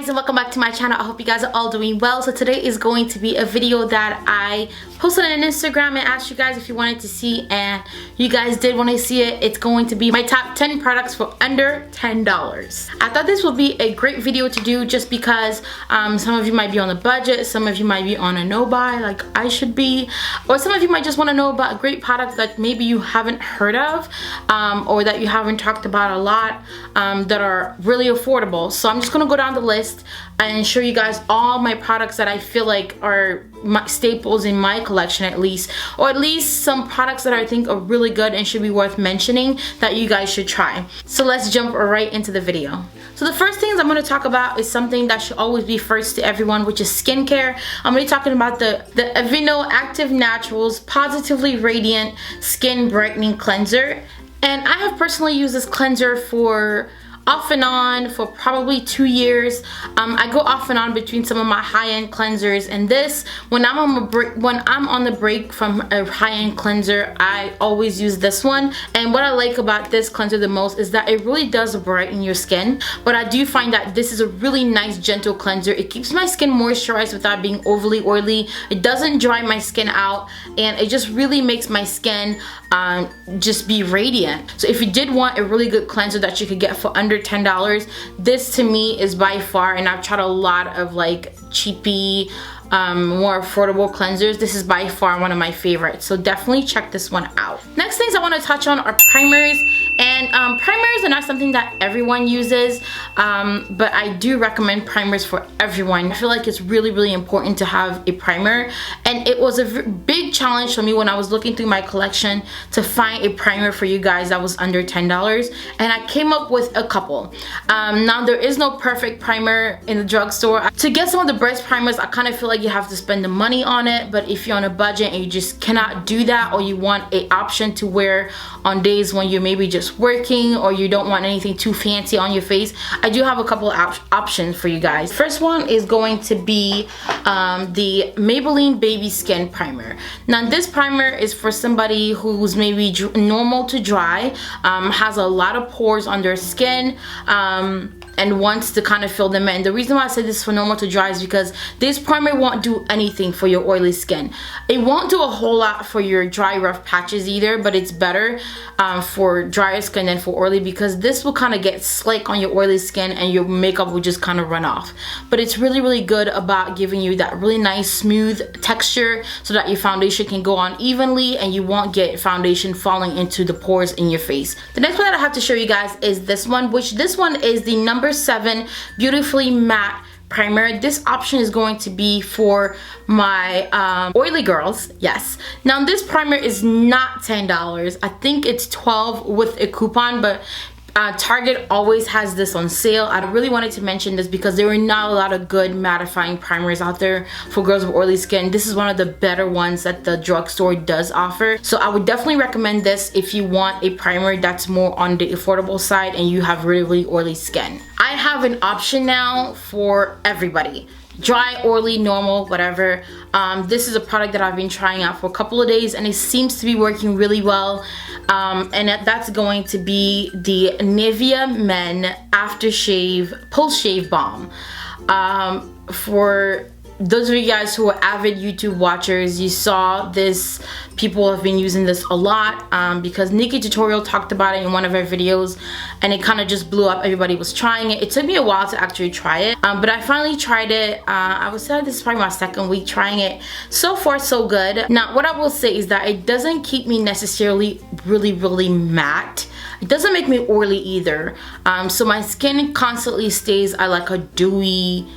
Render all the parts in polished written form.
And welcome back to my channel. I hope you guys are all doing well. So today is going to be a video that I posted on Instagram and asked you guys if you wanted to see, and you guys did want to see it. It's going to be my top 10 products for under $10. I thought this would be a great video to do just because some of you might be on a budget, some of you might be on a no-buy like I should be, or some of you might just want to know about a great product that maybe you haven't heard of or that you haven't talked about a lot that are really affordable. So I'm just going to go down the list and show you guys all my products that I feel like are my staples in my collection, at least, or at least some products that I think are really good and should be worth mentioning that you guys should try. So let's jump right into the video. So the first things I'm going to talk about is something that should always be first to everyone, which is skincare. I'm going to be talking about the Aveeno Active Naturals Positively Radiant Skin Brightening Cleanser. And I have personally used this cleanser for off and on for probably 2 years. I go off and on between some of my high-end cleansers, and this, when I'm on the break from a high-end cleanser, I always use this one. And what I like about this cleanser the most is that it really does brighten your skin, but I do find that this is a really nice gentle cleanser. It keeps my skin moisturized without being overly oily. It doesn't dry my skin out, and it just really makes my skin just be radiant. So if you did want a really good cleanser that you could get for under $10, this to me is by far, and I've tried a lot of like cheapy more affordable cleansers, this is by far one of my favorites, so definitely check this one out. Next things I want to touch on are primers. And primers are not something that everyone uses, but I do recommend primers for everyone. I feel like it's really important to have a primer, and it was a big challenge for me when I was looking through my collection to find a primer for you guys that was under $10, and I came up with a couple. Now there is no perfect primer in the drugstore. To get some of the best primers, I kind of feel like you have to spend the money on it, but if you're on a budget and you just cannot do that, or you want an option to wear on days when you're maybe just working or you don't want anything too fancy on your face, I do have a couple of options for you guys. First one is going to be the Maybeline Baby Skin Primer. Now this primer is for somebody who's maybe normal to dry, has a lot of pores on their skin, and wants to kind of fill them in. The reason why I say this is for normal to dry is because this primer won't do anything for your oily skin. It won't do a whole lot for your dry, rough patches either, but it's better for drier skin than for oily, because this will kind of get slick on your oily skin and your makeup will just kind of run off. But it's really good about giving you that really nice smooth texture so that your foundation can go on evenly and you won't get foundation falling into the pores in your face. The next one that I have to show you guys is this one, which this one is the No7 Beautifully Matte Primer. This option is going to be for my oily girls, yes. Now this primer is not $10. I think it's $12 with a coupon, but Target always has this on sale. I really wanted to mention this because there are not a lot of good mattifying primers out there for girls with oily skin. This is one of the better ones that the drugstore does offer. So I would definitely recommend this if you want a primer that's more on the affordable side and you have really oily skin. I have an option now for everybody. Dry, oily, normal, whatever. This is a product that I've been trying out for a couple of days and it seems to be working really well. And that's going to be the Nivea Men Aftershave Pulse Shave Balm. For those of you guys who are avid YouTube watchers, you saw this. People have been using this a lot because Nikki Tutorial talked about it in one of her videos and it kind of just blew up. Everybody was trying it. It took me a while to actually try it, but I finally tried it. I would say this is probably my second week trying it. So far so good. Now what I will say is that it doesn't keep me necessarily really matte. It doesn't make me oily either. So my skin constantly stays at like a dewy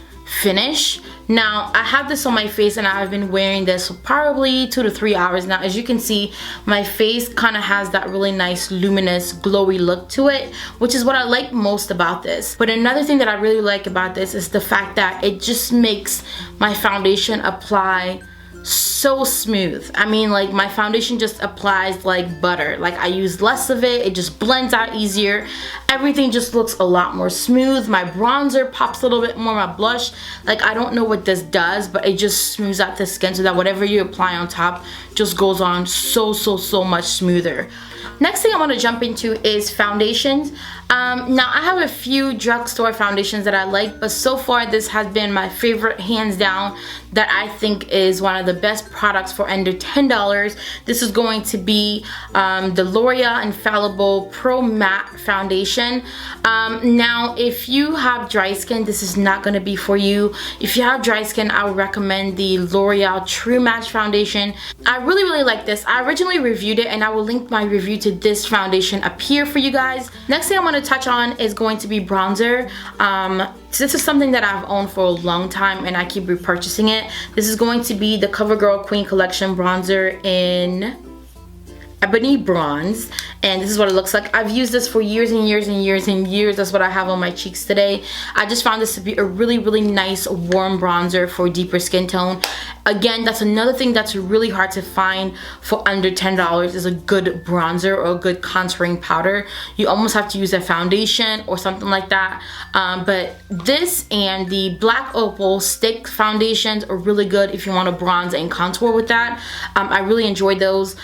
finish. Now I have this on my face and I've been wearing this for probably 2 to 3 hours now. As you can see, my face kind of has that really nice luminous glowy look to it, which is what I like most about this. But another thing that I really like about this is the fact that it just makes my foundation apply so smooth. I mean, like, my foundation just applies like butter. Like, I use less of it, it just blends out easier. Everything just looks a lot more smooth. My bronzer pops a little bit more, my blush, like, I don't know what this does, but it just smooths out the skin so that whatever you apply on top just goes on so much smoother. Next thing I want to jump into is foundations. Now I have a few drugstore foundations that I like, but so far this has been my favorite, hands down, that I think is one of the best products for under $10. This is going to be the L'Oreal Infallible Pro Matte Foundation. Now if you have dry skin, this is not going to be for you. If you have dry skin, I would recommend the L'Oreal True Match Foundation. I really like this. I originally reviewed it, and I will link my review to this foundation up here for you guys. Next thing I want to touch on is going to be bronzer. This is something that I've owned for a long time, and I keep repurchasing it. This is going to be the CoverGirl Queen Collection bronzer in Ebony Bronze, and this is what it looks like. I've used this for years and years and years and years. That's what I have on my cheeks today. I just found this to be a really nice warm bronzer for deeper skin tone. Again, that's another thing that's really hard to find for under $10 is a good bronzer or a good contouring powder. You almost have to use a foundation or something like that. But this and the Black Opal Stick foundations are really good if you want to bronze and contour with that. I really enjoyed those.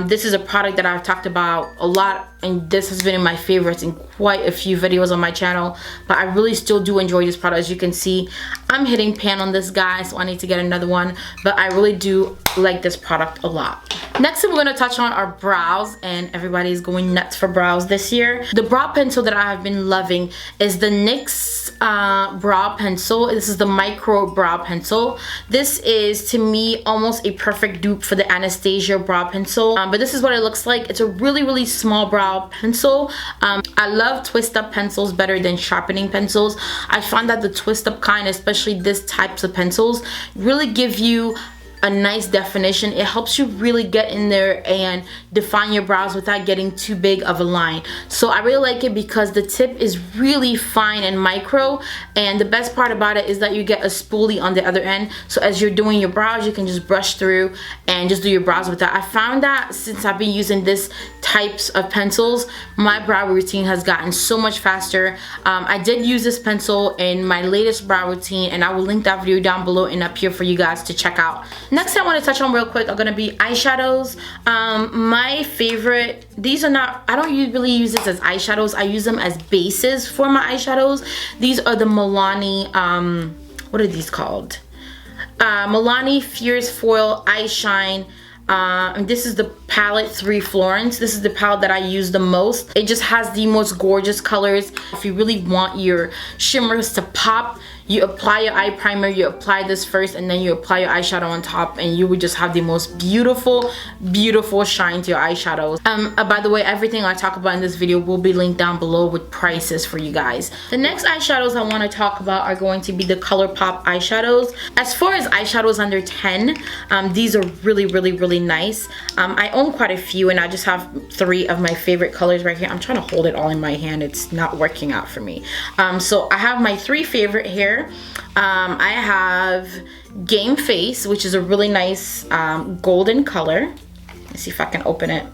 This is a product that I've talked about a lot, and this has been in my favorites in quite a few videos on my channel, but I really still do enjoy this product. As you can see, I'm hitting pan on this guy, so I need to get another one, but I really do like this product a lot. Next thing we're going to touch on are brows, and everybody's going nuts for brows this year. The brow pencil that I have been loving is the NYX brow pencil. This is the micro brow pencil. This is, to me, almost a perfect dupe for the Anastasia brow pencil, but this is what it looks like. It's a really small brow pencil. I love twist up pencils better than sharpening pencils. I find that the twist up kind, especially this types of pencils, really give you a nice definition. It helps you really get in there and define your brows without getting too big of a line. So I really like it because the tip is really fine and micro, and the best part about it is that you get a spoolie on the other end, so as you're doing your brows you can just brush through and just do your brows with that. I found that since I've been using this types of pencils, my brow routine has gotten so much faster. I did use this pencil in my latest brow routine, and I will link that video down below and up here for you guys to check out. Next thing I want to touch on real quick are going to be eyeshadows. My favorite, these are not, I don't really use this as eyeshadows, I use them as bases for my eyeshadows. These are the Milani, what are these called? Milani Fierce Foil Eye Shine. And this is the palette 3 Florence. This is the palette that I use the most. It just has the most gorgeous colors. If you really want your shimmers to pop, you apply your eye primer, you apply this first, and then you apply your eyeshadow on top, and you would just have the most beautiful shine to your eyeshadows. By the way, everything I talk about in this video will be linked down below with prices for you guys. The next eyeshadows I want to talk about are going to be the Colourpop eyeshadows. As far as eyeshadows under 10, these are really nice. I own quite a few, and I just have 3 of my favorite colors right here. I'm trying to hold it all in my hand. It's not working out for me. So I have my 3 favorite here. I have Game Face, which is a really nice golden color. Let's see if I can open it.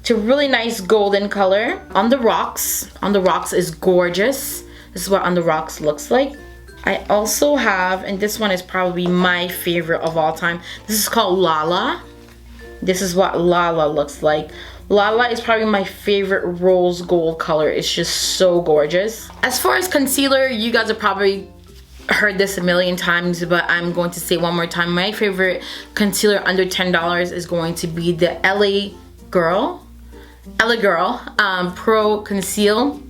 It's a really nice golden color. On the Rocks. On the Rocks is gorgeous. This is what On the Rocks looks like. I also have, and this one is probably my favorite of all time, this is called Lala. This is what Lala looks like. Lala is probably my favorite rose gold color. It's just so gorgeous. As far as concealer, you guys are probably heard this a million times, but I'm going to say it one more time. My favorite concealer under $10 is going to be the LA Girl Pro Conceal.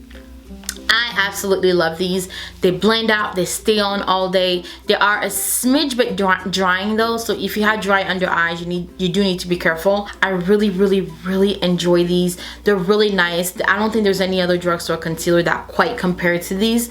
I absolutely love these. They blend out, they stay on all day. They are a smidge bit drying though, so if you have dry under eyes, you do need to be careful. I really enjoy these. They're really nice. I don't think there's any other drugstore concealer that quite compared to these,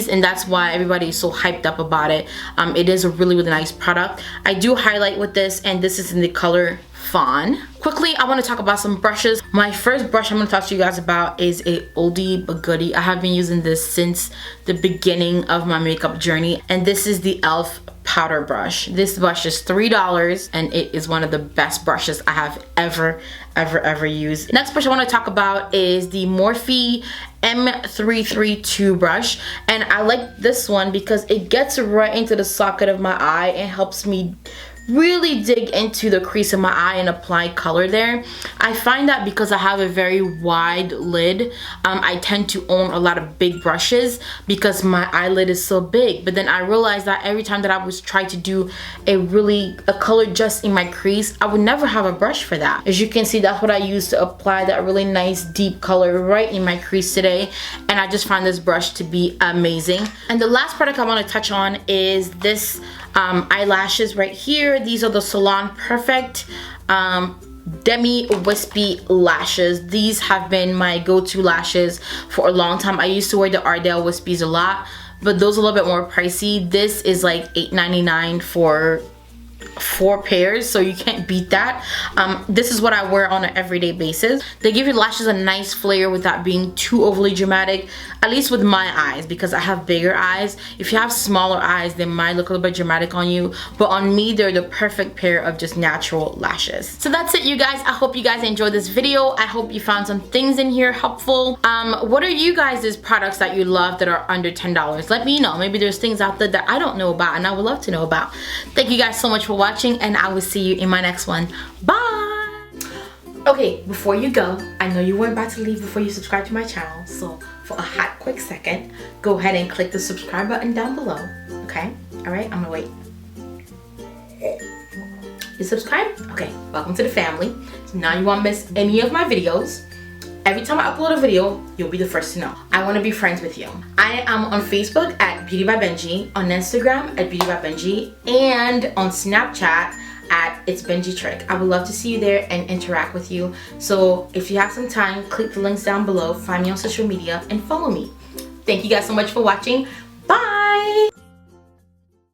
and that's why everybody is so hyped up about it. It is a really nice product. I do highlight with this, and this is in the color Fawn. Quickly, I want to talk about some brushes. My first brush I'm going to talk to you guys about is a oldie but goodie. I have been using this since the beginning of my makeup journey, and this is the e.l.f. powder brush. This brush is $3 and it is one of the best brushes I have ever used. Next brush I want to talk about is the Morphe M332 brush, and I like this one because it gets right into the socket of my eye and helps me really dig into the crease of my eye and apply color there. I find that because I have a very wide lid, I tend to own a lot of big brushes because my eyelid is so big. But then I realized that every time that I was trying to do a color just in my crease, I would never have a brush for that. As you can see, that's what I use to apply that really nice deep color right in my crease today, and I just find this brush to be amazing. And the last product I want to touch on is this eyelashes right here. These are the Salon Perfect demi wispy lashes. These have been my go-to lashes for a long time. I used to wear the Ardell wispies a lot, but those are a little bit more pricey. This is like $8.99 for 4 pairs, so you can't beat that. This is what I wear on an everyday basis. They give your lashes a nice flare without being too overly dramatic, at least with my eyes, because I have bigger eyes. If you have smaller eyes, they might look a little bit dramatic on you, but on me, they're the perfect pair of just natural lashes. So that's it, you guys. I hope you guys enjoyed this video. I hope you found some things in here helpful. What are you guys' products that you love that are under $10? Let me know. Maybe there's things out there that I don't know about and I would love to know about. Thank you guys so much for watching, and I will see you in my next one. Bye! Okay, before you go, I know you weren't about to leave before you subscribe to my channel, so for a hot quick second, go ahead and click the subscribe button down below, okay? Alright, I'm gonna wait. You subscribed? Okay, welcome to the family. So now you won't miss any of my videos. Every time I upload a video, you'll be the first to know. I want to be friends with you. I am on Facebook at Beauty by Benji, on Instagram at Beauty by Benji, and on Snapchat at It's Benji Trick. I would love to see you there and interact with you. So if you have some time, click the links down below, find me on social media, and follow me. Thank you guys so much for watching.